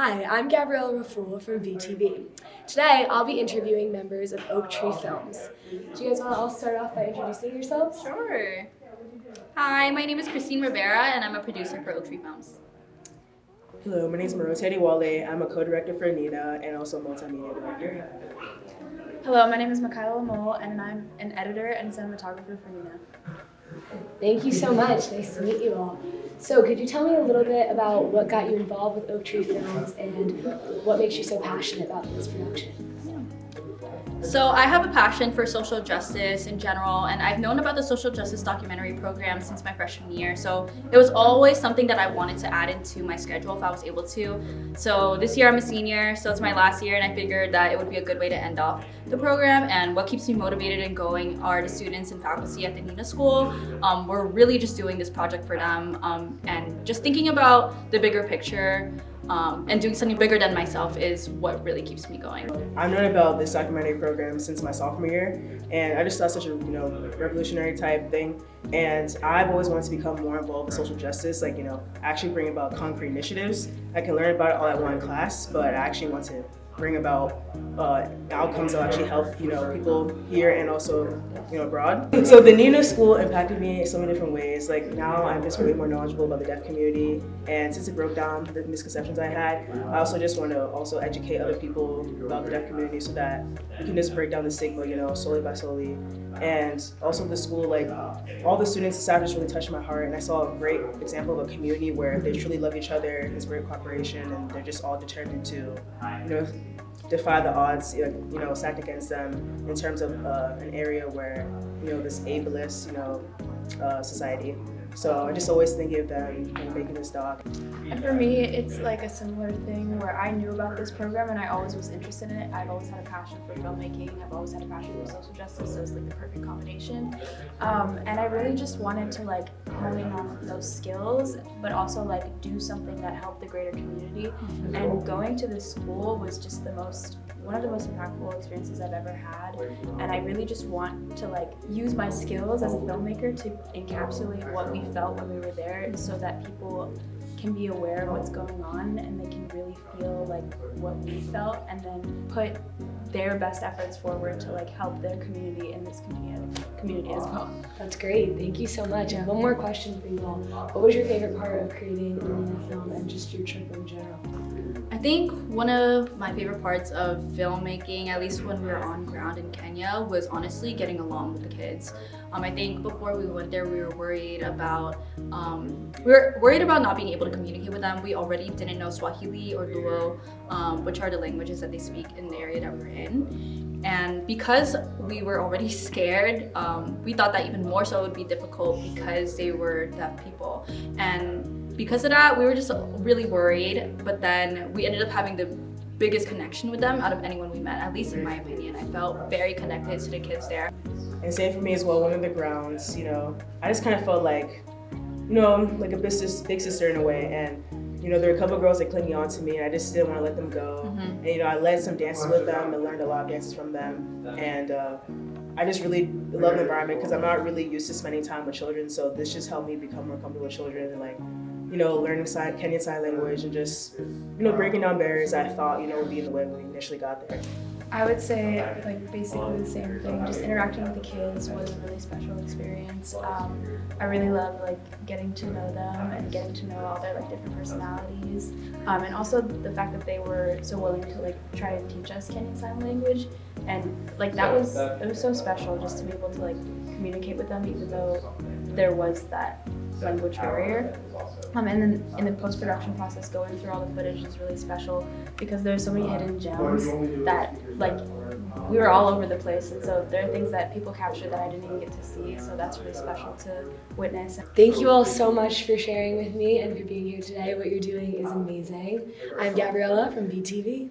Hi, I'm Gabriella Raoul from VTV. Today, I'll be interviewing members of Oak Tree Films. Do you guys want to all start off by introducing yourselves? Sure. Hi, my name is Kristine and I'm a producer for Oak Tree Films. Hello, my name is Moroti. I'm a co-director for Nina and also a multimedia director. Hello, my name is Mikyla, and I'm an editor and cinematographer for Nina. Thank you so much. Nice to meet you all. So could you tell me a little bit about what got you involved with Oak Tree Films and what makes you so passionate about this production? So I have a passion for social justice in general, and I've known about the social justice documentary program since my freshman year. So it was always something that I wanted to add into my schedule if I was able to. So this year I'm a senior, so it's my last year, and I figured that it would be a good way to end off the program. And what keeps me motivated and going are the students and faculty at the Nina School. We're really just doing this project for them and just thinking about the bigger picture. And doing something bigger than myself is what really keeps me going. I've known about this documentary program since my sophomore year, and I just thought such a revolutionary type thing. And I've always wanted to become more involved with social justice, actually bring about concrete initiatives. I can learn about it all at one class, but I actually want to bring about outcomes that actually help people here and also abroad. So the Nina School impacted me in so many different ways. Like now I'm just really more knowledgeable about the deaf community, and since it broke down the misconceptions I had, I also just want to educate other people about the deaf community so that we can just break down the stigma, slowly by slowly. And also the school, all the students and staff just really touched my heart, and I saw a great example of a community where they truly love each other, there's great cooperation, and they're just all determined to, defy the odds, stacked against them in terms of an area where, this ableist, society. So I just always think of them making this doc. And for me, it's like a similar thing where I knew about this program and I always was interested in it. I've always had a passion for filmmaking. I've always had a passion for social justice, so it's like the perfect combination. And I really just wanted to hone in on those skills, but also do something that helped the greater community. And going to this school was just one of the most impactful experiences I've ever had, and I really just want to use my skills as a filmmaker to encapsulate what we felt when we were there, so that people can be aware of what's going on and they can really feel what we felt, and then put their best efforts forward to help their community and this community as well. That's great. Thank you so much. And one more question for you all. What was your favorite part of creating the Nina film and just your trip in general? I think one of my favorite parts of filmmaking, at least when we were on ground in Kenya, was honestly getting along with the kids. I think before we went there, we were worried about not being able to communicate with them. We already didn't know Swahili or Luo, which are the languages that they speak in the area that we were in. And because we were already scared, we thought that even more so it would be difficult because they were deaf people. And because of that, we were just really worried, but then we ended up having the biggest connection with them out of anyone we met, at least in my opinion. I felt very connected to the kids there. And same for me as well, one of the grounds, I just kind of felt like a big sister in a way, and there were a couple of girls that clinging on to me, and I just didn't want to let them go. Mm-hmm. And I led some dances with them and learned a lot of dances from them, and I just really love the environment because I'm not really used to spending time with children, so this just helped me become more comfortable with children and learning Kenyan Sign Language and just breaking down barriers I thought would be in the way when we initially got there. I would say basically the same thing. Just interacting with the kids was a really special experience. I really loved getting to know them and getting to know all their different personalities, and also the fact that they were so willing to try to teach us Kenyan Sign Language, and it was so special just to be able to communicate with them even though there was that language barrier. And then in the post-production process, going through all the footage is really special because there's so many hidden gems that we were all over the place, and so there are things that people captured that I didn't even get to see, so that's really special to witness. Thank you all so much for sharing with me and for being here today. What you're doing is amazing. I'm Gabriella from VTV.